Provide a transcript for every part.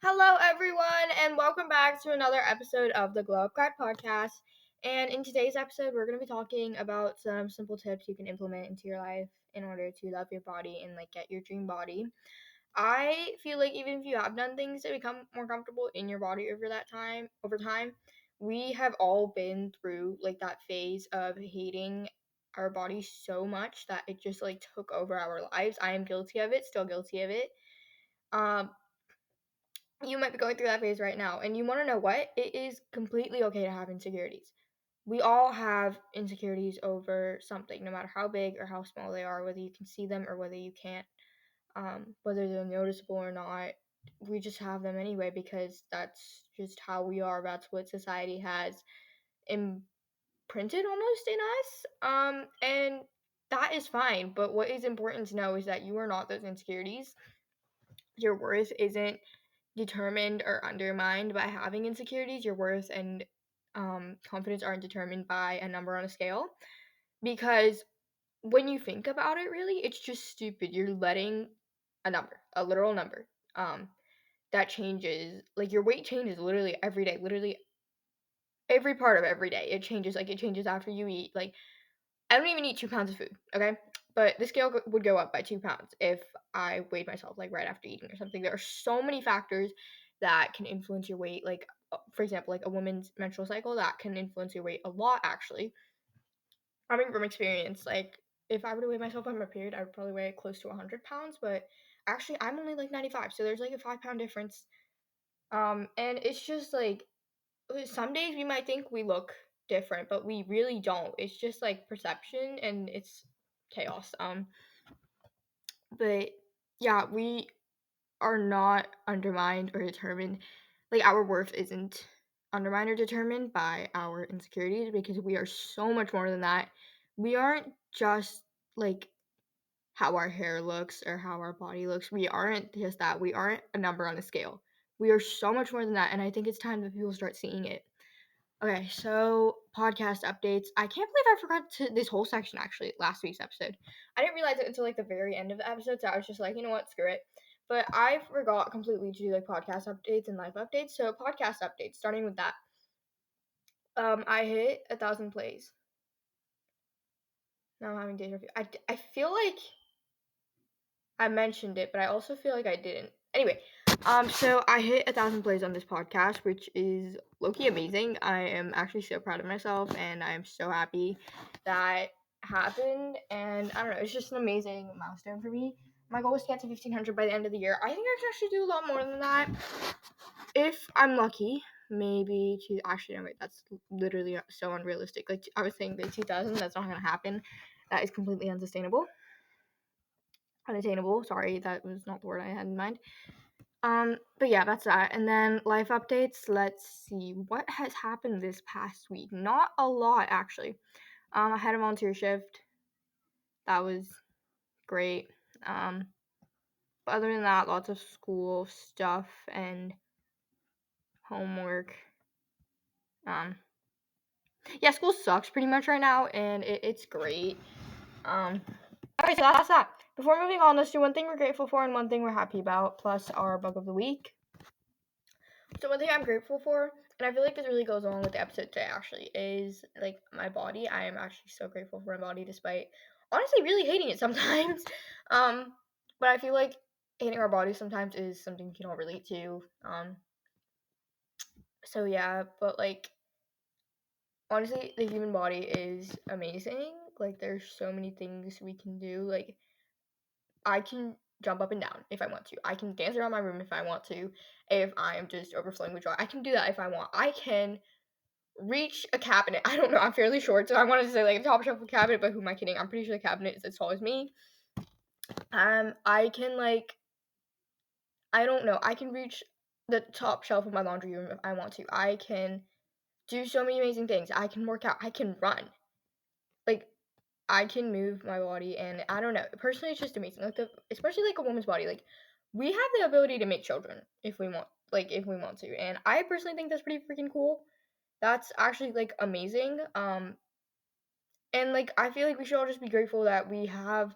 Hello, everyone, and welcome back to another episode of the Glow Up Guide podcast. And in today's episode, we're going to be talking about some simple tips you can implement into your life in order to love your body and get your dream body. I feel like even if you have done things to become more comfortable in your body over time, we have all been through that phase of hating our body so much that it just took over our lives. I am guilty of it, still guilty of it. Um, you might be going through that phase right now, and you want to know what? It is completely okay to have insecurities. We all have insecurities over something, no matter how big or how small they are, whether you can see them or whether you can't, whether they're noticeable or not. We just have them anyway because that's just how we are. That's what society has imprinted almost in us. And that is fine. But what is important to know is that you are not those insecurities. Your worth isn't determined or undermined by having insecurities. Your worth and confidence aren't determined by a number on a scale, because when you think about it, really, it's just stupid. You're letting a number, a literal number, that changes. Your weight changes literally every day, literally every part of every day. It changes. It changes after you eat. I don't even eat 2 pounds of food, okay? But the scale would go up by 2 pounds if I weighed myself right after eating or something. There are so many factors that can influence your weight. For example, a woman's menstrual cycle that can influence your weight a lot, actually. I mean, from experience, if I were to weigh myself on my period, I would probably weigh close to 100 pounds. But actually, I'm only 95, so there's a 5 pound difference. And it's just some days we might think we look different, but we really don't. It's just perception and it's chaos. But yeah, we are not undermined or determined. Our worth isn't undermined or determined by our insecurities, because we are so much more than that. We aren't just how our hair looks or how our body looks. We aren't just that. We aren't a number on a scale. We are so much more than that, and I think it's time that people start seeing it. Okay, so podcast updates. I can't believe I forgot this whole section, actually, last week's episode. I didn't realize it until the very end of the episode, so I was just you know what, screw it. But I forgot completely to do podcast updates and live updates. So podcast updates, starting with that. I hit 1,000 plays. Now I'm having deja vu. I feel like I mentioned it, but I also feel like I didn't. Anyway, so I hit 1,000 plays on this podcast, which is low-key amazing. I am actually so proud of myself, and I am so happy that happened. And I don't know, it's just an amazing milestone for me. My goal is to get to 1,500 by the end of the year. I think I can actually do a lot more than that if I'm lucky. Maybe to actually, no, wait, that's literally so unrealistic. I was saying the 2,000, that's not gonna happen. That is completely unsustainable. Unattainable. Sorry, that was not the word I had in mind. But yeah, that's that. And then life updates. Let's see what has happened this past week. Not a lot, actually. I had a volunteer shift. That was great. But other than that, lots of school stuff and homework. Yeah, school sucks pretty much right now, and it's great. Alright, so that's that. Before moving on, let's do one thing we're grateful for and one thing we're happy about, plus our bug of the week. So one thing I'm grateful for, and I feel like this really goes along with the episode today, actually, is my body. I am actually so grateful for my body, despite honestly really hating it sometimes. But I feel like hating our body sometimes is something you can all relate to. So yeah, but honestly, the human body is amazing. There's so many things we can do. I can jump up and down if I want to. I can dance around my room if I want to. If I am just overflowing with joy, I can do that if I want. I can reach a cabinet. I don't know. I'm fairly short, so I wanted to say a top shelf of cabinet, but who am I kidding? I'm pretty sure the cabinet is as tall as me. I can I don't know. I can reach the top shelf of my laundry room if I want to. I can do so many amazing things. I can work out. I can run. I can move my body, and I don't know. Personally, it's just amazing. Especially a woman's body. We have the ability to make children if we want. If we want to, and I personally think that's pretty freaking cool. That's actually amazing. And I feel like we should all just be grateful that we have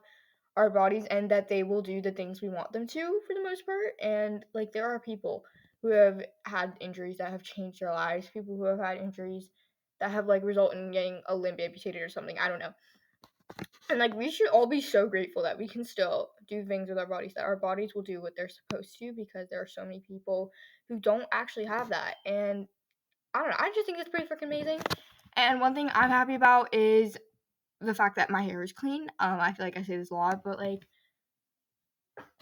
our bodies and that they will do the things we want them to for the most part. And there are people who have had injuries that have changed their lives, people who have had injuries that have like resulted in getting a limb amputated or something. I don't know. And like we should all be so grateful that we can still do things with our bodies, that our bodies will do what they're supposed to, because there are so many people who don't actually have that. And I don't know, I just think it's pretty freaking amazing. And one thing I'm happy about is the fact that my hair is clean. I feel like I say this a lot, but like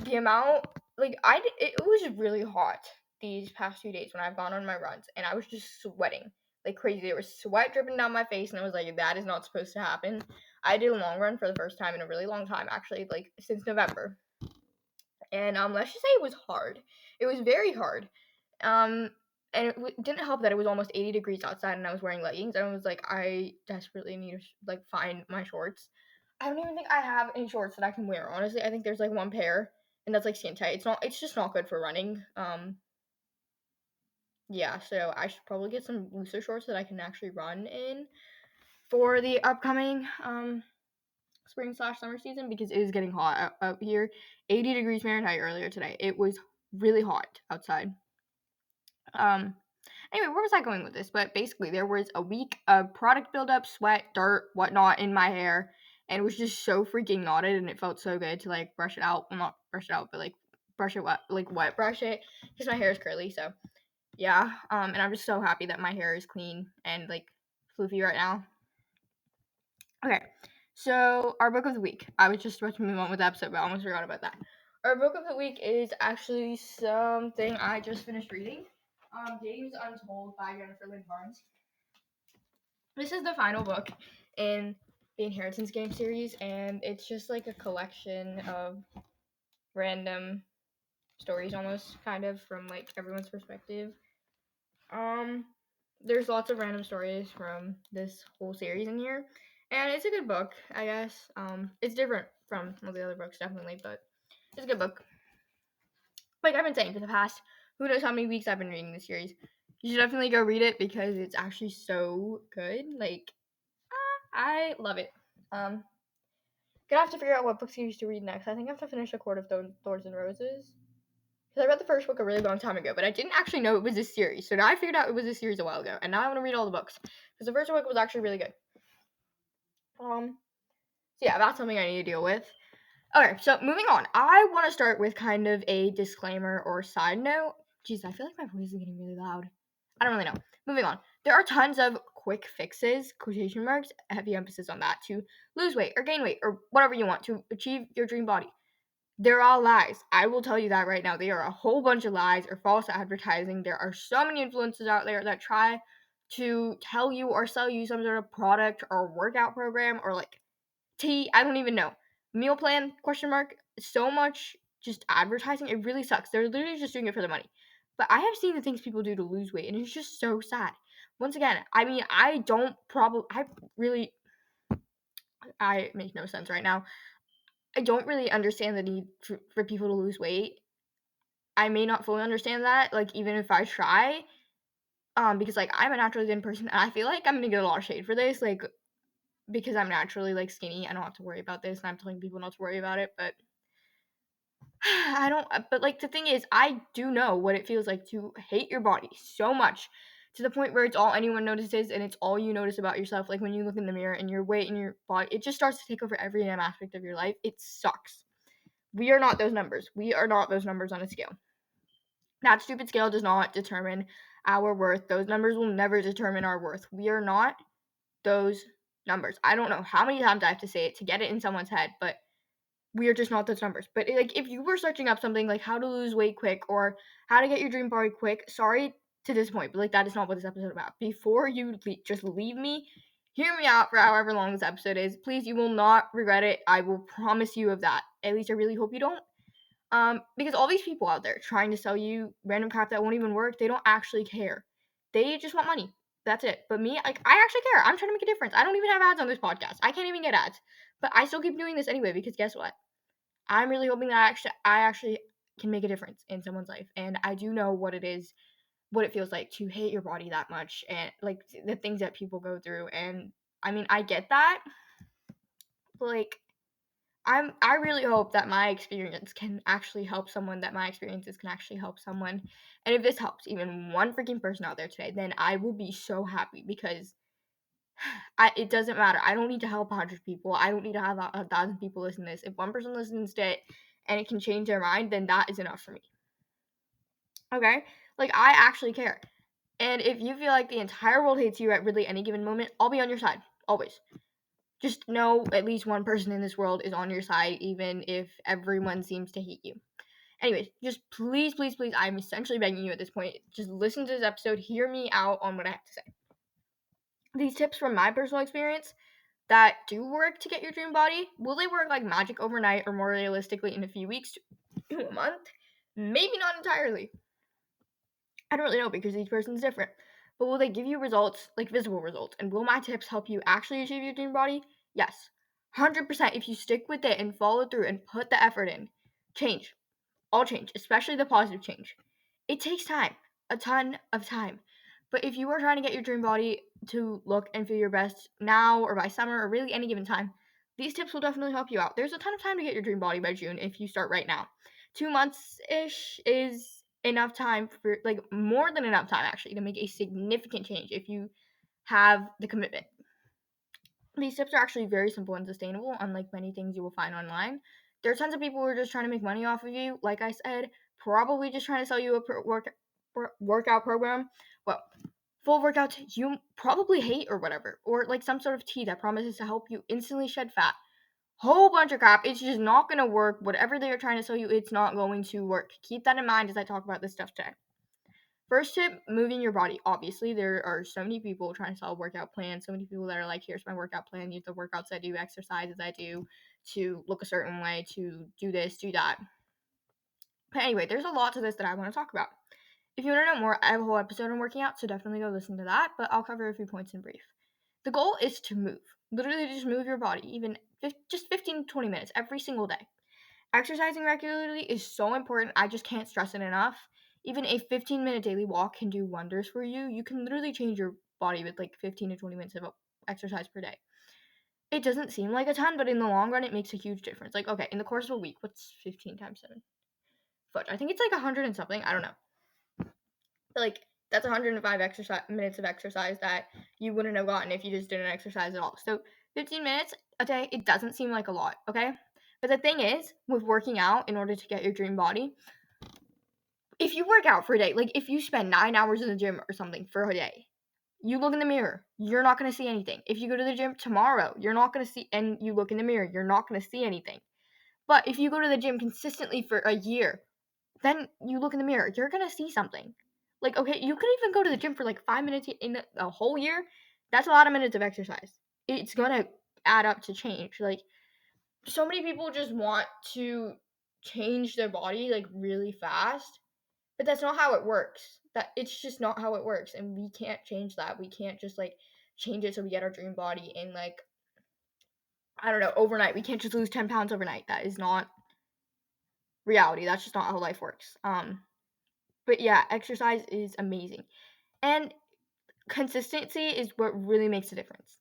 the amount, like it was really hot these past 2 days when I've gone on my runs, and I was just sweating like crazy. There was sweat dripping down my face, and I was like, that is not supposed to happen. I did a long run for the first time in a really long time, actually, like since November. And let's just say it was hard. It was very hard. Um, and it didn't help that it was almost 80 degrees outside, and I was wearing leggings. And I was like, I desperately need to like find my shorts. I don't even think I have any shorts that I can wear. Honestly, I think there's like one pair, and that's like skin tight. It's just not good for running. Yeah, so I should probably get some looser shorts that I can actually run in for the upcoming spring/summer season, because it is getting hot out here. 80 degrees Fahrenheit earlier today. It was really hot outside. Anyway, where was I going with this? But basically, there was a week of product buildup, sweat, dirt, whatnot in my hair, and it was just so freaking knotted, and it felt so good to like brush it out. Well, not brush it out, but like brush it wet, like wet brush it, because my hair is curly. So yeah, and I'm just so happy that my hair is clean and like floofy right now. Okay, so our book of the week. I was just about to move on with the episode, but I almost forgot about that. Our book of the week is actually something I just finished reading. James Untold by Jennifer Lynn Barnes. This is the final book in the Inheritance Game series, and it's just like a collection of random stories, almost kind of from like everyone's perspective. There's lots of random stories from this whole series in here, and it's a good book, I guess. It's different from all the other books, definitely, but it's a good book. Like I've been saying for the past who knows how many weeks I've been reading this series. You should definitely go read it because it's actually so good. Like I love it. Gonna have to figure out what book series to read next. I think I have to finish A Court of Thorns and Roses. Because I read the first book a really long time ago, but I didn't actually know it was a series. So now I figured out it was a series a while ago, and now I want to read all the books because the first book was actually really good. So yeah, that's something I need to deal with. Okay, so moving on. I want to start with kind of a disclaimer or side note. Jeez, I feel like my voice is getting really loud. I don't really know. Moving on. There are tons of quick fixes, quotation marks, heavy emphasis on that, to lose weight or gain weight or whatever you want to achieve your dream body. They're all lies. I will tell you that right now. They are a whole bunch of lies or false advertising. There are so many influencers out there that try to tell you or sell you some sort of product or workout program or like tea. I don't even know. Meal plan, question mark. So much just advertising. It really sucks. They're literally just doing it for the money. But I have seen the things people do to lose weight, and it's just so sad. Once again, I mean, I make no sense right now. I don't really understand the need for people to lose weight. I may not fully understand that, like, even if I try, because, like, I'm a naturally thin person, and I feel like I'm gonna get a lot of shade for this, like, because I'm naturally, like, skinny. I don't have to worry about this, and I'm telling people not to worry about it, but I don't, but, like, the thing is, I do know what it feels like to hate your body so much, to the point where it's all anyone notices, and it's all you notice about yourself, like, when you look in the mirror, and your weight and your body, it just starts to take over every damn aspect of your life. It sucks. We are not those numbers. We are not those numbers on a scale. That stupid scale does not determine our worth. Those numbers will never determine our worth. We are not those numbers. I don't know how many times I have to say it to get it in someone's head, but we are just not those numbers. But like, if you were searching up something like how to lose weight quick or how to get your dream body quick, sorry to disappoint, but like that is not what this episode is about. Before you just leave me, hear me out for however long this episode is. Please, you will not regret it. I will promise you of that. At least I really hope you don't. Because all these people out there trying to sell you random crap that won't even work, they don't actually care. They just want money. That's it. But me, like, I actually care. I'm trying to make a difference. I don't even have ads on this podcast. I can't even get ads. But I still keep doing this anyway, because guess what? I'm really hoping that I actually can make a difference in someone's life. And I do know what it feels like to hate your body that much, and like the things that people go through. And I mean, I get that. But like, I really hope that my experience can actually help someone, that my experiences can actually help someone. And if this helps even one freaking person out there today, then I will be so happy, because it doesn't matter. I don't need to help 100 people. I don't need to have 1,000 people listen to this. If one person listens to it and it can change their mind, then that is enough for me. Okay? Like, I actually care. And if you feel like the entire world hates you at really any given moment, I'll be on your side. Always. Just know at least one person in this world is on your side, even if everyone seems to hate you. Anyways, just please, please, please, I'm essentially begging you at this point, just listen to this episode, hear me out on what I have to say. These tips from my personal experience that do work to get your dream body, will they work like magic overnight, or more realistically in a few weeks to a month? Maybe not entirely. I don't really know, because each person's different. But will they give you results, like visible results? And will my tips help you actually achieve your dream body? Yes. 100% if you stick with it and follow through and put the effort in. Change. All change, especially the positive change. It takes time, a ton of time. But if you are trying to get your dream body to look and feel your best now or by summer or really any given time, these tips will definitely help you out. There's a ton of time to get your dream body by June if you start right now. 2 months-ish is enough time, for like more than enough time actually, to make a significant change if you have the commitment. These tips are actually very simple and sustainable, unlike many things you will find online. There are tons of people who are just trying to make money off of you, like I said, probably just trying to sell you a workout program. Well, full workouts you probably hate or whatever, or like some sort of tea that promises to help you instantly shed fat. Whole bunch of crap. It's just not going to work. Whatever they are trying to sell you, it's not going to work. Keep that in mind as I talk about this stuff today. First tip, moving your body. Obviously, there are so many people trying to sell a workout plan. So many people that are like, here's my workout plan. Use the workouts I do, exercises I do to look a certain way, to do this, do that. But anyway, there's a lot to this that I want to talk about. If you want to know more, I have a whole episode on working out, so definitely go listen to that. But I'll cover a few points in brief. The goal is to move. Literally just move your body, even just 15 to 20 minutes every single day. Exercising regularly is so important. I just can't stress it enough. Even a 15-minute daily walk can do wonders for you. You can literally change your body with like 15 to 20 minutes of exercise per day. It doesn't seem like a ton, but in the long run, it makes a huge difference. Like, okay, in the course of a week, what's 15 times 7? Fudge. I think it's like 100 and something. I don't know. But like, that's 105 minutes of exercise that you wouldn't have gotten if you just didn't exercise at all. So 15 minutes a day, it doesn't seem like a lot, okay? But the thing is, with working out in order to get your dream body, if you work out for a day, like if you spend 9 hours in the gym or something for a day, you look in the mirror, you're not going to see anything. If you go to the gym tomorrow, you're not going to see, and you look in the mirror, you're not going to see anything. But if you go to the gym consistently for a year, then you look in the mirror, you're going to see something. Like, okay, you could even go to the gym for like 5 minutes in a whole year. That's a lot of minutes of exercise. It's going to add up to change. Like, so many people just want to change their body like really fast, but that's not how it works. That it's just not how it works, and we can't change that. We can't just like change it so we get our dream body in like, I don't know, overnight. We can't just lose 10 pounds overnight. That is not reality. That's just not how life works. But yeah, exercise is amazing, and consistency is what really makes a difference.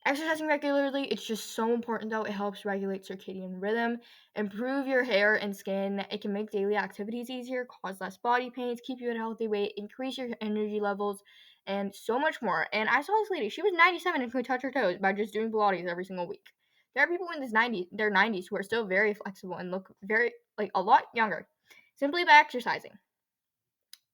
Exercising regularly, it's just so important though. It helps regulate circadian rhythm, improve your hair and skin. It can make daily activities easier, cause less body pains, keep you at a healthy weight, increase your energy levels, and so much more. And I saw this lady, she was 97 and could touch her toes by just doing Pilates every single week. There are people in their 90s who are still very flexible and look very, like, a lot younger, simply by exercising.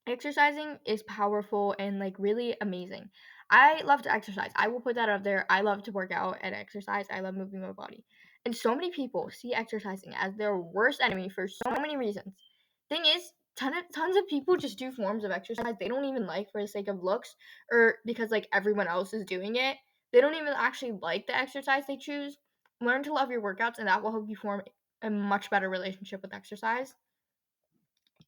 Exercising is powerful and like really amazing. I love to exercise. I will put that up there. I love to work out and exercise. I love moving my body. And so many people see exercising as their worst enemy for so many reasons. Thing is, tons of people just do forms of exercise they don't even like for the sake of looks, or because like everyone else is doing it. They don't even actually like the exercise they choose. Learn to love your workouts, and that will help you form a much better relationship with exercise.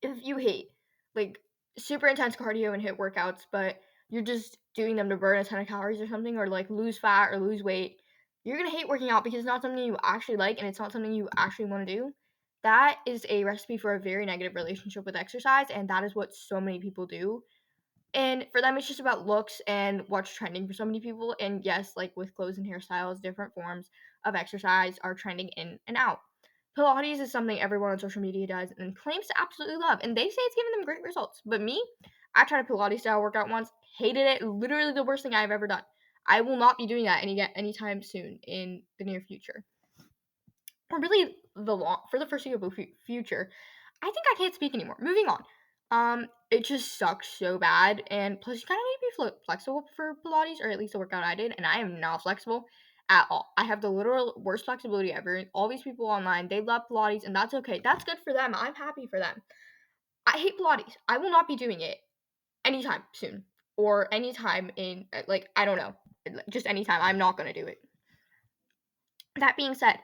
If you hate like super intense cardio and hit workouts, but you're just doing them to burn a ton of calories or something, or like lose fat or lose weight, you're gonna hate working out because it's not something you actually like and it's not something you actually want to do. That is a recipe for a very negative relationship with exercise, and that is what so many people do. And for them, it's just about looks and what's trending for so many people. And yes, like with clothes and hairstyles, different forms of exercise are trending in and out. Pilates is something everyone on social media does and claims to absolutely love, and they say it's giving them great results. But me, I tried a Pilates style workout once, hated it, literally the worst thing I've ever done. I will not be doing that anytime soon in the near future. Or really for the foreseeable future. I think I can't speak anymore. Moving on. It just sucks so bad, and plus you kind of need to be flexible for Pilates, or at least the workout I did, and I am not flexible at all. I have the literal worst flexibility ever. All these people online, they love Pilates, and that's okay. That's good for them. I'm happy for them. I hate Pilates. I will not be doing it anytime soon, or anytime in I don't know, just anytime. I'm not gonna do it. That being said,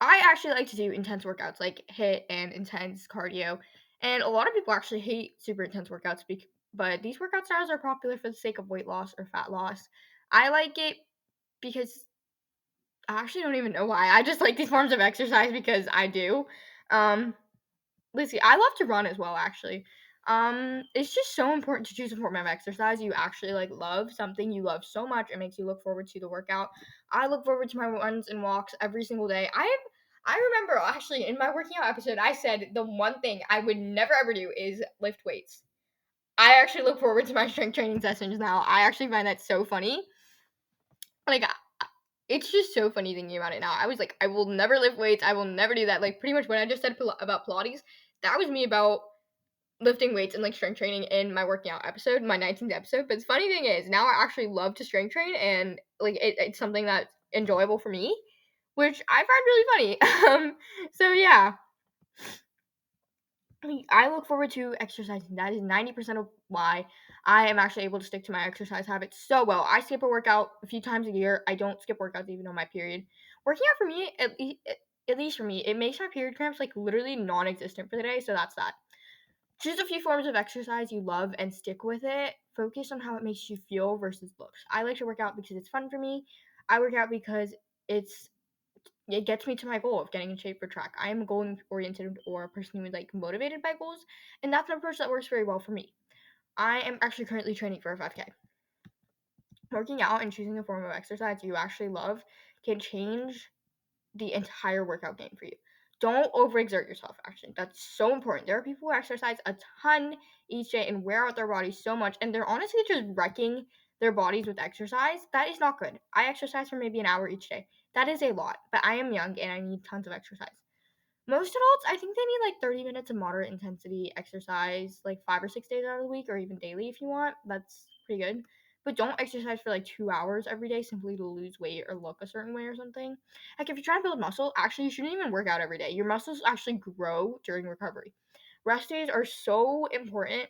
I actually like to do intense workouts like HIIT and intense cardio. And a lot of people actually hate super intense workouts, but these workout styles are popular for the sake of weight loss or fat loss. I like it because I actually don't even know why. I just like these forms of exercise because I do. Lizzie, I love to run as well, actually. It's just so important to choose a form of exercise you actually love, something you love so much it makes you look forward to the workout. I look forward to my runs and walks every single day. I remember actually in my working out episode, I said the one thing I would never ever do is lift weights. I actually look forward to my strength training sessions now. I actually find that so funny. It's just so funny thinking about it now. I was like, I will never lift weights. I will never do that. Pretty much when I just said about Pilates, that was me about lifting weights and strength training in my working out episode, my 19th episode. But the funny thing is, now I actually love to strength train, and it's something that's enjoyable for me, which I find really funny. So yeah, I look forward to exercising. That is 90% of why I am actually able to stick to my exercise habits so well. I skip a workout a few times a year. I don't skip workouts even on my period. Working out for me, at least for me, it makes my period cramps literally non-existent for the day. So that's that. Choose a few forms of exercise you love and stick with it. Focus on how it makes you feel versus looks. I like to work out because it's fun for me. I work out because it gets me to my goal of getting in shape for track. I am a goal oriented or a person who is motivated by goals, and that's an approach that works very well for me. I am actually currently training for a 5K. Working out and choosing a form of exercise you actually love can change the entire workout game for you. Don't overexert yourself, actually. That's so important. There are people who exercise a ton each day and wear out their bodies so much, and they're honestly just wrecking their bodies with exercise. That is not good. I exercise for maybe an hour each day. That is a lot, but I am young and I need tons of exercise. Most adults, I think they need 30 minutes of moderate intensity exercise, 5 or 6 days out of the week, or even daily if you want. That's pretty good. But don't exercise for 2 hours every day simply to lose weight or look a certain way or something. If you're trying to build muscle, actually, you shouldn't even work out every day. Your muscles actually grow during recovery. Rest days are so important.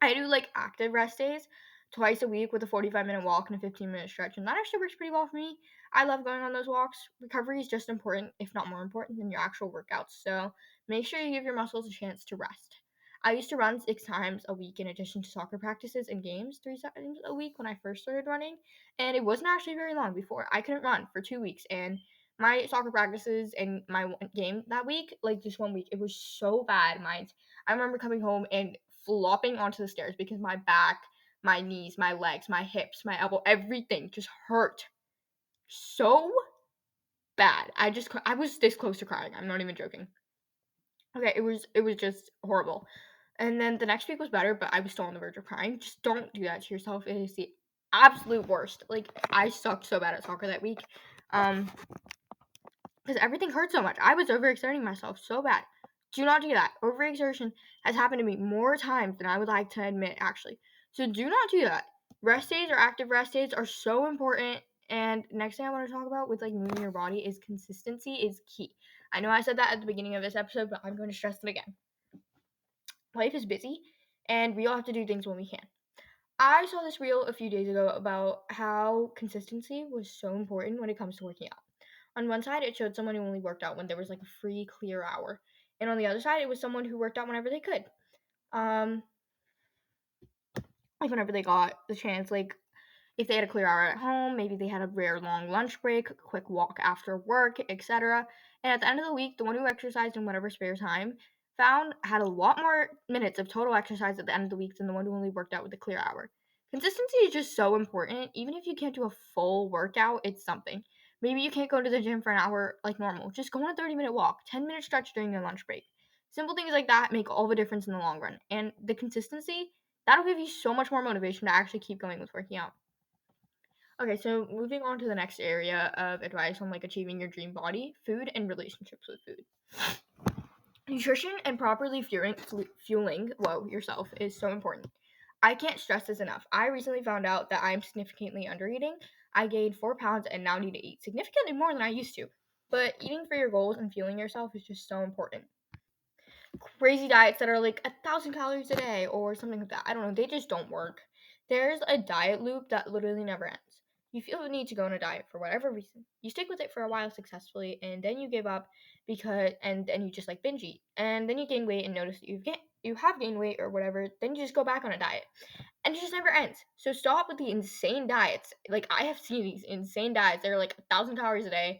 I do active rest days twice a week with a 45-minute walk and a 15-minute stretch, and that actually works pretty well for me. I love going on those walks. Recovery is just important, if not more important, than your actual workouts, so make sure you give your muscles a chance to rest. I used to run 6 times a week in addition to soccer practices and games 3 times a week when I first started running, and it wasn't actually very long before. I couldn't run for 2 weeks, and my soccer practices and my game that week, just 1 week, it was so bad. I remember coming home and flopping onto the stairs because my back, my knees, my legs, my hips, my elbow, everything just hurt so bad. I was this close to crying. I'm not even joking. Okay, it was just horrible. And then the next week was better, but I was still on the verge of crying. Just don't do that to yourself. It is the absolute worst. I sucked so bad at soccer that week. Because everything hurt so much. I was overexerting myself so bad. Do not do that. Overexertion has happened to me more times than I would like to admit, actually. So do not do that. Rest days or active rest days are so important. And next thing I want to talk about with moving your body is consistency is key. I know I said that at the beginning of this episode, but I'm going to stress it again. Life is busy, and we all have to do things when we can. I saw this reel a few days ago about how consistency was so important when it comes to working out. On one side, it showed someone who only worked out when there was a free clear hour, and on the other side, it was someone who worked out whenever they could. Whenever they got the chance, if they had a clear hour at home, maybe they had a rare long lunch break, a quick walk after work, etc. And at the end of the week, the one who exercised in whatever spare time had a lot more minutes of total exercise at the end of the week than the one who only worked out with a clear hour. Consistency is just so important. Even if you can't do a full workout, it's something. Maybe you can't go to the gym for an hour like normal. Just go on a 30-minute walk, 10-minute stretch during your lunch break. Simple things like that make all the difference in the long run. And the consistency, that'll give you so much more motivation to actually keep going with working out. Okay, so moving on to the next area of advice on like achieving your dream body, food and relationships with food. Nutrition and properly fueling yourself is so important. I can't stress this enough. I recently found out that I'm significantly undereating. I gained 4 pounds and now need to eat significantly more than I used to. But eating for your goals and fueling yourself is just so important. Crazy diets that are like 1,000 calories a day or something like that. I don't know. They just don't work. There's a diet loop that literally never ends. You feel the need to go on a diet for whatever reason. You stick with it for a while successfully, and then you give up and then you just like binge eat, and then you gain weight and notice that you have gained weight or whatever. Then you just go back on a diet, and it just never ends. So stop with the insane diets. Like I have seen these insane diets. They're like 1,000 calories a day.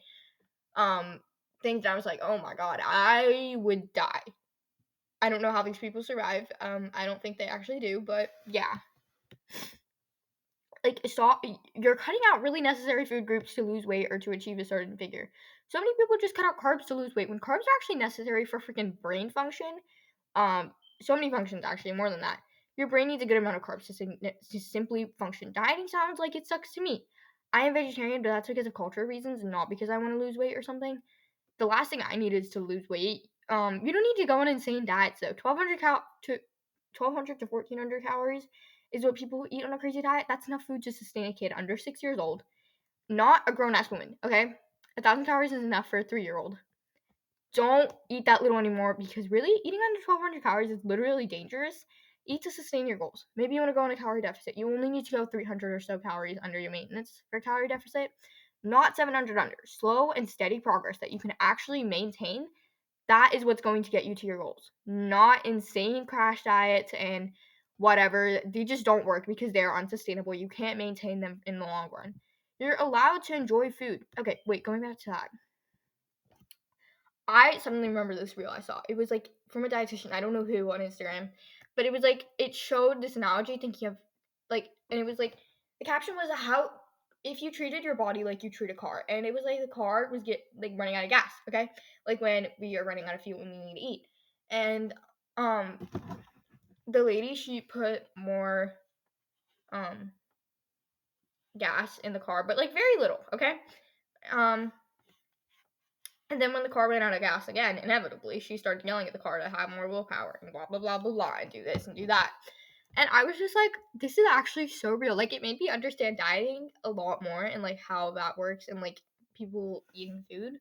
Things that I was like, oh my god, I would die. I don't know how these people survive. I don't think they actually do, but yeah. Like, stop. You're cutting out really necessary food groups to lose weight or to achieve a certain figure. So many people just cut out carbs to lose weight when carbs are actually necessary for freaking brain function. So many functions, actually, more than that. Your brain needs a good amount of carbs to simply function. Dieting sounds like it sucks to me. I am vegetarian, but that's because of cultural reasons, not because I want to lose weight or something. The last thing I need is to lose weight. You don't need to go on insane diets though. 1,200 to 1,400 calories is what people eat on a crazy diet. That's enough food to sustain a kid under 6 years old, not a grown ass woman. Okay, 1,000 calories is enough for a 3-year-old. Don't eat that little anymore because really eating under 1,200 calories is literally dangerous. Eat to sustain your goals. Maybe you want to go on a calorie deficit. You only need to go 300 or so calories under your maintenance for calorie deficit, not 700 under. Slow and steady progress that you can actually maintain. That is what's going to get you to your goals, not insane crash diets and whatever. They just don't work because they're unsustainable. You can't maintain them in the long run. You're allowed to enjoy food. Okay, wait, going back to that. I suddenly remember this reel I saw. It was like from a dietitian. I don't know who on Instagram, but it was like it showed this analogy thinking of like, and it was like the caption was how if you treated your body like you treat a car, and it was like the car was running out of gas. Okay, like when we are running out of fuel and we need to eat, and the lady she put more gas in the car, but like very little. Okay, and then when the car ran out of gas again, inevitably, she started yelling at the car to have more willpower and blah, blah, blah, blah, blah, and do this and do that. And I was just like, this is actually so real. Like, it made me understand dieting a lot more and, like, how that works and, like, people eating food.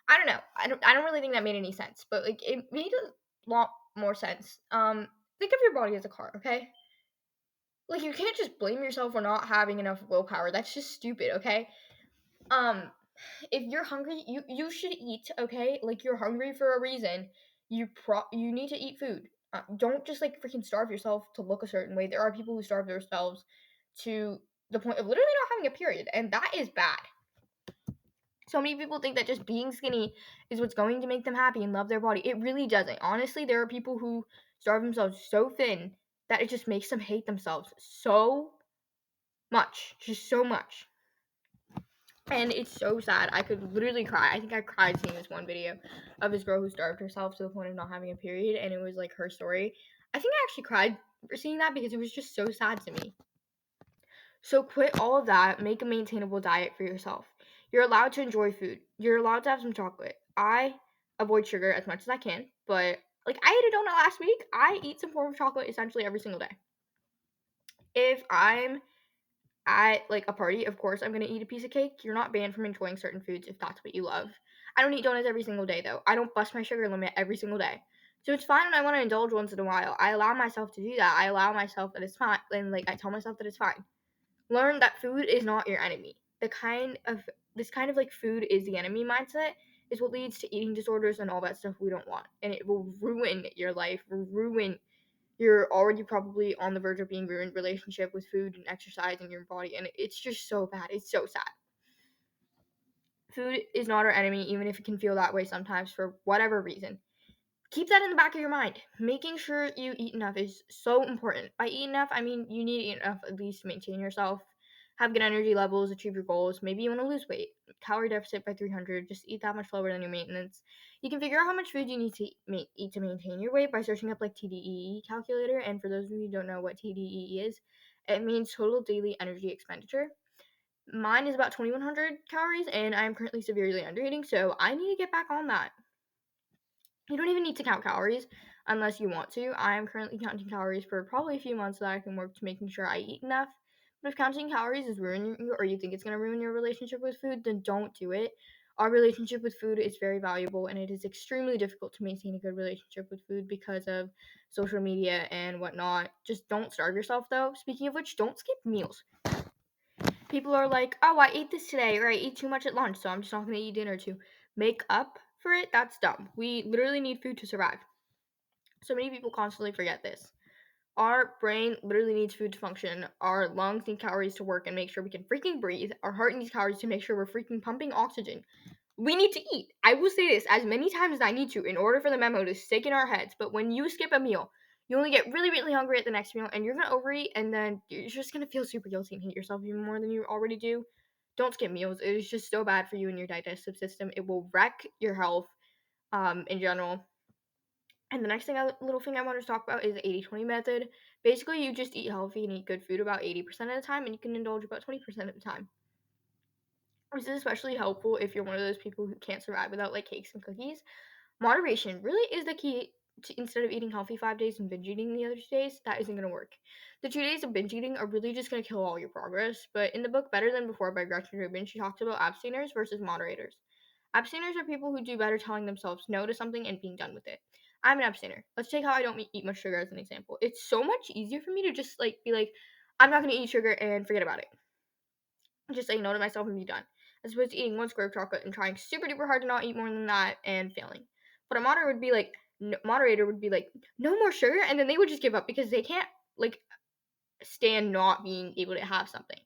I don't know. I don't really think that made any sense. But, like, it made a lot more sense. Think of your body as a car, okay? Like, you can't just blame yourself for not having enough willpower. That's just stupid, okay? If you're hungry, you should eat, okay? Like you're hungry for a reason. You need to eat food. Don't just like freaking starve yourself to look a certain way. There are people who starve themselves to the point of literally not having a period, and that is bad. So many people think that just being skinny is what's going to make them happy and love their body. It really doesn't. Honestly, there are people who starve themselves so thin that it just makes them hate themselves so much. Just so much. And it's so sad. I could literally cry. I think I cried seeing this one video of this girl who starved herself to the point of not having a period, and it was like her story. I think I actually cried for seeing that because it was just so sad to me. So quit all of that. Make a maintainable diet for yourself. You're allowed to enjoy food. You're allowed to have some chocolate. I avoid sugar as much as I can, but like I ate a donut last week. I eat some form of chocolate essentially every single day. If I'm at like a party, of course I'm gonna eat a piece of cake. You're not banned from enjoying certain foods if that's what you love. I don't eat donuts every single day though. I don't bust my sugar limit every single day. So it's fine when I want to indulge once in a while. I allow myself to do that. I allow myself that it's fine, and like I tell myself that it's fine. Learn that food is not your enemy. This kind of like food is the enemy mindset is what leads to eating disorders and all that stuff we don't want. And it will ruin your life, ruin you're already probably on the verge of being ruined relationship with food and exercise and your body, and it's just so bad. It's so sad. Food is not our enemy, even if it can feel that way sometimes for whatever reason. Keep that in the back of your mind. Making sure you eat enough is so important. By eat enough, I mean you need to eat enough at least to maintain yourself, have good energy levels, achieve your goals. Maybe you want to lose weight, calorie deficit by 300, just eat that much lower than your maintenance. You can figure out how much food you need to eat to maintain your weight by searching up like TDEE calculator. And for those of you who don't know what TDEE is, it means total daily energy expenditure. Mine is about 2100 calories, and I'm currently severely under eating, so I need to get back on that. You don't even need to count calories unless you want to. I'm currently counting calories for probably a few months so that I can work to making sure I eat enough. But if counting calories is ruining you, or you think it's going to ruin your relationship with food, then don't do it. Our relationship with food is very valuable, and it is extremely difficult to maintain a good relationship with food because of social media and whatnot. Just don't starve yourself, though. Speaking of which, don't skip meals. People are like, oh, I ate this today, or I ate too much at lunch, so I'm just not going to eat dinner to make up for it. That's dumb. We literally need food to survive. So many people constantly forget this. Our brain literally needs food to function. Our lungs need calories to work and make sure we can freaking breathe. Our heart needs calories to make sure we're freaking pumping oxygen. We need to eat. I will say this as many times as I need to in order for the memo to stick in our heads. But when you skip a meal, you only get really, really hungry at the next meal, and you're going to overeat, and then you're just going to feel super guilty and hate yourself even more than you already do. Don't skip meals. It is just so bad for you and your digestive system. It will wreck your health in general. And the next little thing I want to talk about is the 80-20 method. Basically, you just eat healthy and eat good food about 80% of the time, and you can indulge about 20% of the time. This is especially helpful if you're one of those people who can't survive without like cakes and cookies. Moderation really is the key to, instead of eating healthy 5 days and binge eating the other 2 days, that isn't going to work. The 2 days of binge eating are really just going to kill all your progress. But in the book Better Than Before by Gretchen Rubin, she talks about abstainers versus moderators. Abstainers are people who do better telling themselves no to something and being done with it. I'm an abstainer. Let's take how I don't eat much sugar as an example. It's so much easier for me to just like be like, I'm not going to eat sugar and forget about it. Just say no to myself and be done. As opposed to eating one square of chocolate and trying super duper hard to not eat more than that and failing. But a moderator would be like, no more sugar, and then they would just give up because they can't like stand not being able to have something.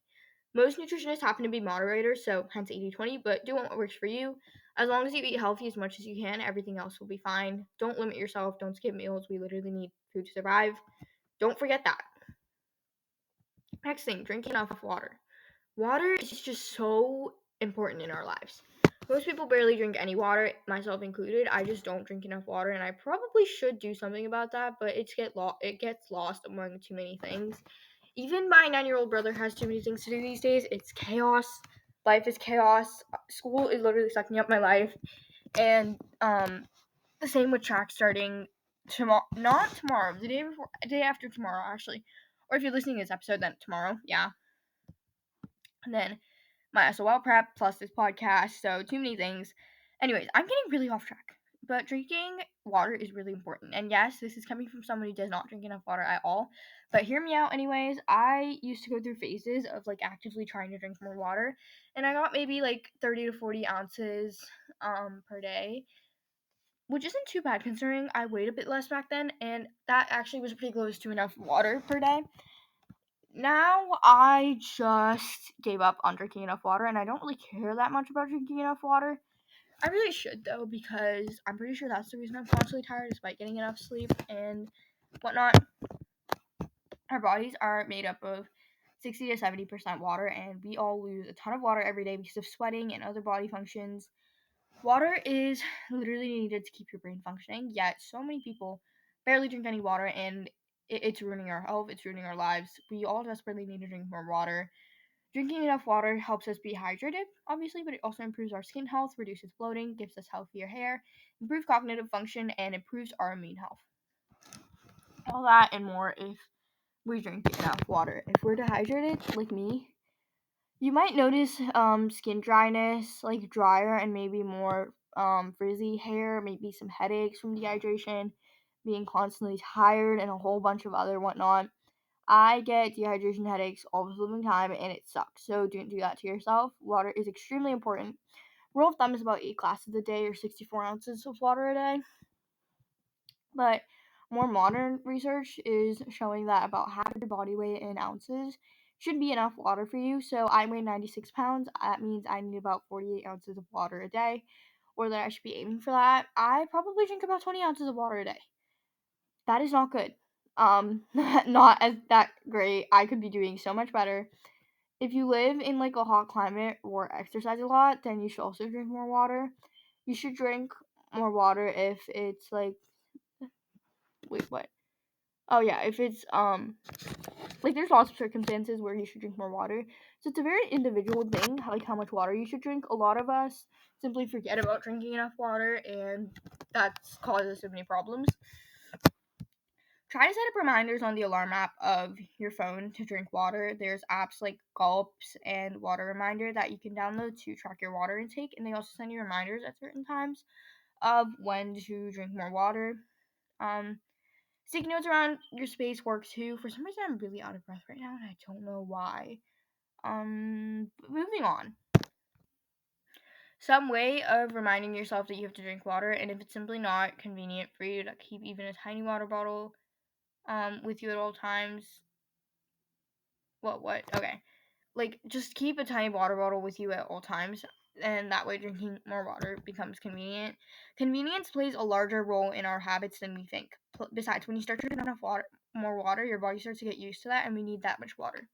Most nutritionists happen to be moderators, so hence 80-20, but do what works for you. As long as you eat healthy as much as you can, everything else will be fine. Don't limit yourself. Don't skip meals. We literally need food to survive. Don't forget that. Next thing, drink enough water. Water is just so important in our lives. Most people barely drink any water, myself included. I just don't drink enough water, and I probably should do something about that, but it gets lost among too many things. Even my 9-year-old brother has too many things to do these days. It's chaos. Life is chaos. School is literally sucking up my life. And the same with track starting tomorrow. Not tomorrow. The day after tomorrow, actually. Or if you're listening to this episode, then tomorrow. Yeah. And then my SOL prep plus this podcast. So too many things. Anyways, I'm getting really off track. But drinking water is really important. And yes, this is coming from someone who does not drink enough water at all. But hear me out anyways. I used to go through phases of like actively trying to drink more water. And I got maybe like 30 to 40 ounces per day. Which isn't too bad considering I weighed a bit less back then. And that actually was pretty close to enough water per day. Now I just gave up on drinking enough water, and I don't really care that much about drinking enough water. I really should, though, because I'm pretty sure that's the reason I'm constantly tired, despite getting enough sleep and whatnot. Our bodies are made up of 60 to 70% water, and we all lose a ton of water every day because of sweating and other body functions. Water is literally needed to keep your brain functioning, yet so many people barely drink any water, and it's ruining our health, it's ruining our lives. We all desperately need to drink more water. Drinking enough water helps us be hydrated, obviously, but it also improves our skin health, reduces bloating, gives us healthier hair, improves cognitive function, and improves our immune health. All that and more if we drink enough water. If we're dehydrated, like me, you might notice skin dryness, like drier and maybe more frizzy hair, maybe some headaches from dehydration, being constantly tired, and a whole bunch of other whatnot. I get dehydration headaches all the living time, and it sucks. So don't do that to yourself. Water is extremely important. Rule of thumb is about 8 glasses a day or 64 ounces of water a day. But more modern research is showing that about half of your body weight in ounces should be enough water for you. So I weigh 96 pounds. That means I need about 48 ounces of water a day, or that I should be aiming for that. I probably drink about 20 ounces of water a day. That is not good. Not as that great. I could be doing so much better. If you live in like a hot climate or exercise a lot, then you should also drink more water. You should drink more water if it's like, wait, what? Oh yeah, if it's like there's lots of circumstances where you should drink more water. So it's a very individual thing, like how much water you should drink. A lot of us simply forget about drinking enough water, and that causes so many problems. Try to set up reminders on the alarm app of your phone to drink water. There's apps like Gulps and Water Reminder that you can download to track your water intake, and they also send you reminders at certain times of when to drink more water. Sticky notes around your space work too. For some reason, I'm really out of breath right now, and I don't know why. Moving on. Some way of reminding yourself that you have to drink water, and if it's simply not convenient for you to keep even a tiny water bottle with you at all times. What? Okay. Like, just keep a tiny water bottle with you at all times, and that way drinking more water becomes convenient. Convenience plays a larger role in our habits than we think. Besides, when you start drinking more water, your body starts to get used to that, and we need that much water.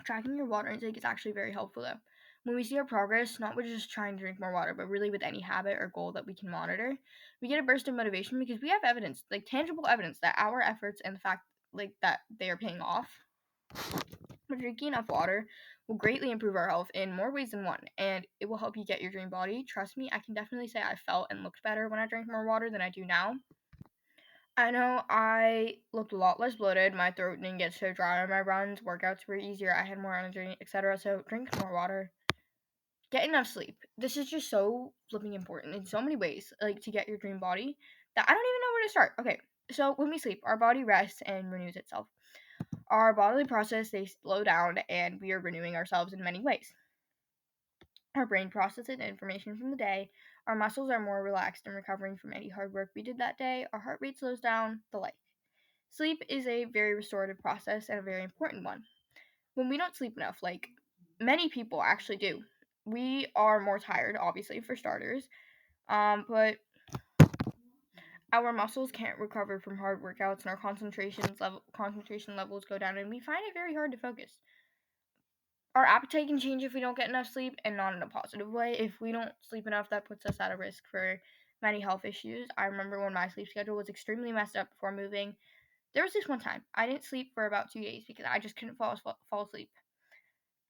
Tracking your water intake is actually very helpful, though. When we see our progress, not with just trying to drink more water, but really with any habit or goal that we can monitor, we get a burst of motivation because we have evidence, like tangible evidence, that our efforts and the fact like that they are paying off. But drinking enough water will greatly improve our health in more ways than one, and it will help you get your dream body. Trust me, I can definitely say I felt and looked better when I drank more water than I do now. I know I looked a lot less bloated, my throat didn't get so dry on my runs, workouts were easier, I had more energy, etc. So drink more water. Get enough sleep. This is just so flipping important in so many ways, like to get your dream body, that I don't even know where to start. Okay, so when we sleep, our body rests and renews itself. Our bodily process, they slow down, and we are renewing ourselves in many ways. Our brain processes information from the day. Our muscles are more relaxed and recovering from any hard work we did that day. Our heart rate slows down, the like. Sleep is a very restorative process and a very important one. When we don't sleep enough, like many people actually do, we are more tired, obviously, for starters. But our muscles can't recover from hard workouts, and our concentration levels go down, and we find it very hard to focus. Our appetite can change if we don't get enough sleep, and not in a positive way. If we don't sleep enough, that puts us at a risk for many health issues. I remember when my sleep schedule was extremely messed up before moving. There was this one time I didn't sleep for about 2 days because I just couldn't fall asleep.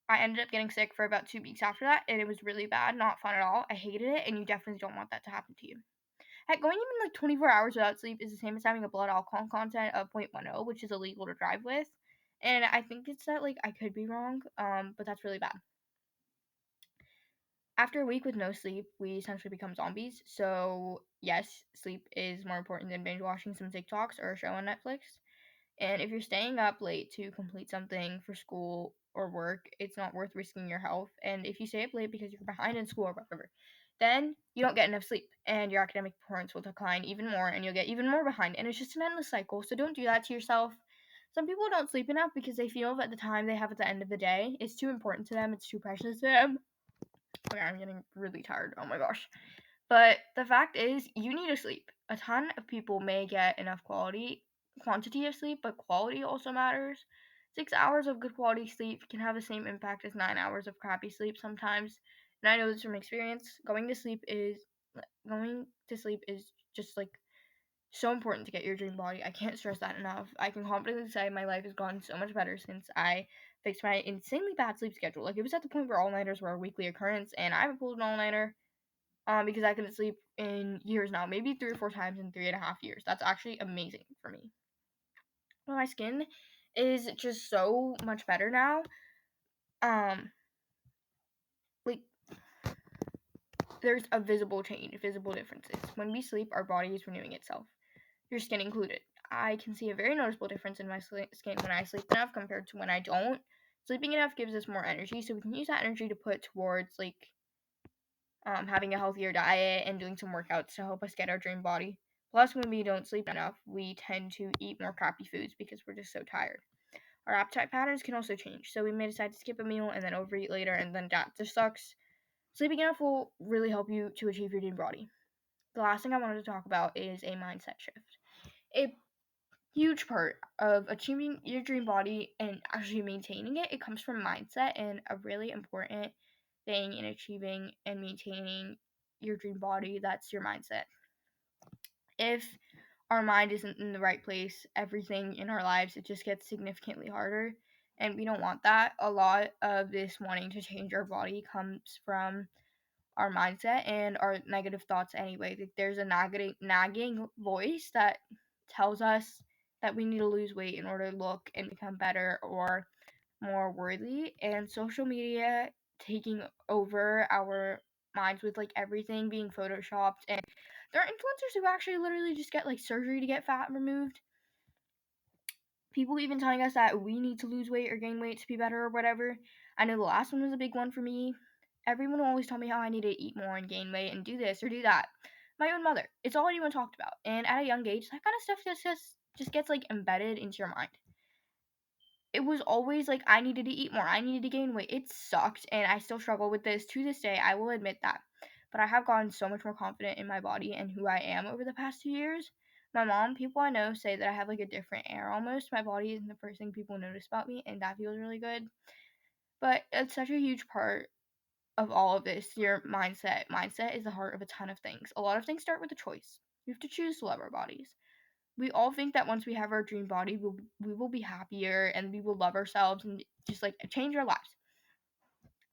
I ended up getting sick for about 2 weeks after that, and it was really bad, not fun at all. I hated it, and you definitely don't want that to happen to you. Heck, going even like 24 hours without sleep is the same as having a blood alcohol content of 0.10, which is illegal to drive with. And I think it's that, like, I could be wrong, but that's really bad. After a week with no sleep, we essentially become zombies. So, yes, sleep is more important than binge watching some TikToks or a show on Netflix. And if you're staying up late to complete something for school or work, it's not worth risking your health. And if you stay up late because you're behind in school or whatever, then you don't get enough sleep and your academic performance will decline even more and you'll get even more behind. And it's just an endless cycle. So don't do that to yourself. Some people don't sleep enough because they feel that the time they have at the end of the day is too important to them, it's too precious to them. Okay, I'm getting really tired. Oh my gosh. But the fact is, you need to sleep. A ton of people may get enough quantity of sleep, but quality also matters. 6 hours of good quality sleep can have the same impact as 9 hours of crappy sleep sometimes. And I know this from experience. Going to sleep is just like so important to get your dream body. I can't stress that enough. I can confidently say my life has gotten so much better since I fixed my insanely bad sleep schedule. Like, it was at the point where all-nighters were a weekly occurrence, and I haven't pulled an all-nighter because I couldn't sleep in years now, maybe 3 or 4 times in 3.5 years. That's actually amazing for me. Well, my skin is just so much better now. Like, there's a visible change, visible differences. When we sleep, our body is renewing itself, your skin included. I can see a very noticeable difference in my skin when I sleep enough compared to when I don't. Sleeping enough gives us more energy, so we can use that energy to put towards like having a healthier diet and doing some workouts to help us get our dream body. Plus, when we don't sleep enough, we tend to eat more crappy foods because we're just so tired. Our appetite patterns can also change, so we may decide to skip a meal and then overeat later, and then that just sucks. Sleeping enough will really help you to achieve your dream body. The last thing I wanted to talk about is a mindset shift. A huge part of achieving your dream body and actually maintaining it. It comes from mindset, and a really important thing in achieving and maintaining your dream body, that's your mindset. If our mind isn't in the right place, everything in our lives, it just gets significantly harder, and we don't want that. A lot of this wanting to change our body comes from our mindset and our negative thoughts anyway. Like, there's a nagging voice that tells us that we need to lose weight in order to look and become better or more worthy, and social media taking over our minds with like everything being photoshopped. And there are influencers who actually literally just get like surgery to get fat removed. People even telling us that we need to lose weight or gain weight to be better or whatever. I know the last one was a big one for me. Everyone will always tell me how I need to eat more and gain weight and do this or do that. My own mother. It's all anyone talked about. And at a young age, that kind of stuff just gets like embedded into your mind. It was always like I needed to eat more. I needed to gain weight. It sucked, and I still struggle with this to this day. I will admit that. But I have gotten so much more confident in my body and who I am over the past 2 years. My mom, people I know say that I have like a different air almost. My body isn't the first thing people notice about me, and that feels really good. But it's such a huge part of all of this, your mindset. Mindset is the heart of a ton of things. A lot of things start with a choice. We have to choose to love our bodies. We all think that once we have our dream body, we will be happier and we will love ourselves and just like change our lives.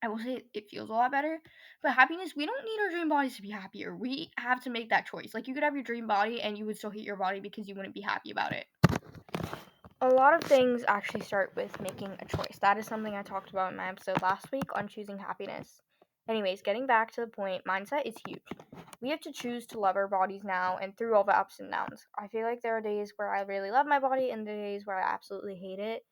I will say it feels a lot better, but happiness, we don't need our dream bodies to be happier. We have to make that choice. Like, you could have your dream body and you would still hate your body because you wouldn't be happy about it. A lot of things actually start with making a choice. That is something I talked about in my episode last week on choosing happiness. Anyways, getting back to the point, mindset is huge. We have to choose to love our bodies now and through all the ups and downs. I feel like there are days where I really love my body and days where I absolutely hate it.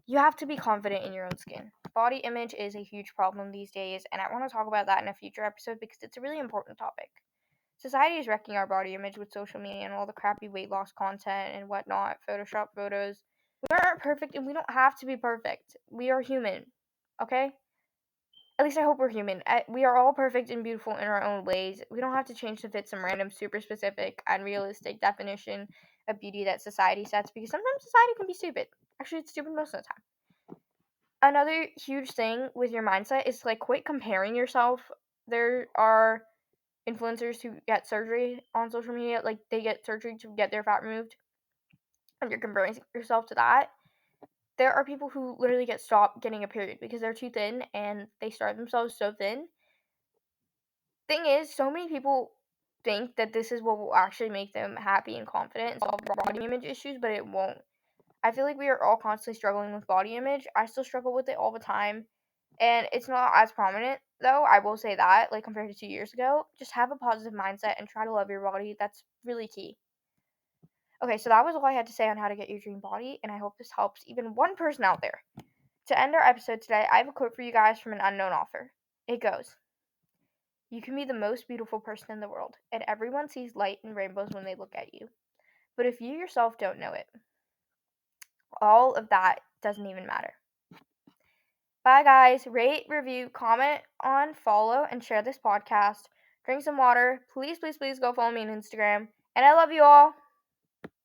You have to be confident in your own skin. Body image is a huge problem these days, and I want to talk about that in a future episode because it's a really important topic. Society is wrecking our body image with social media and all the crappy weight loss content and whatnot, Photoshop photos. We aren't perfect and we don't have to be perfect. We are human, okay? At least I hope we're human. We are all perfect and beautiful in our own ways. We don't have to change to fit some random, super specific, unrealistic definition of beauty that society sets, because sometimes society can be stupid. Actually, it's stupid most of the time. Another huge thing with your mindset is to like quit comparing yourself. There are influencers who get surgery on social media, like they get surgery to get their fat removed, and you're comparing yourself to that. There are people who literally get stopped getting a period because they're too thin and they starve themselves so thin. Thing is, so many people think that this is what will actually make them happy and confident and solve body image issues, but it won't. I feel like we are all constantly struggling with body image. I still struggle with it all the time. And it's not as prominent, though, I will say that, like compared to 2 years ago. Just have a positive mindset and try to love your body. That's really key. Okay, so that was all I had to say on how to get your dream body, and I hope this helps even one person out there. To end our episode today, I have a quote for you guys from an unknown author. It goes, "You can be the most beautiful person in the world, and everyone sees light and rainbows when they look at you. But if you yourself don't know it, all of that doesn't even matter." Bye, guys. Rate, review, comment on, follow, and share this podcast. Drink some water. Please, please, please go follow me on Instagram. And I love you all.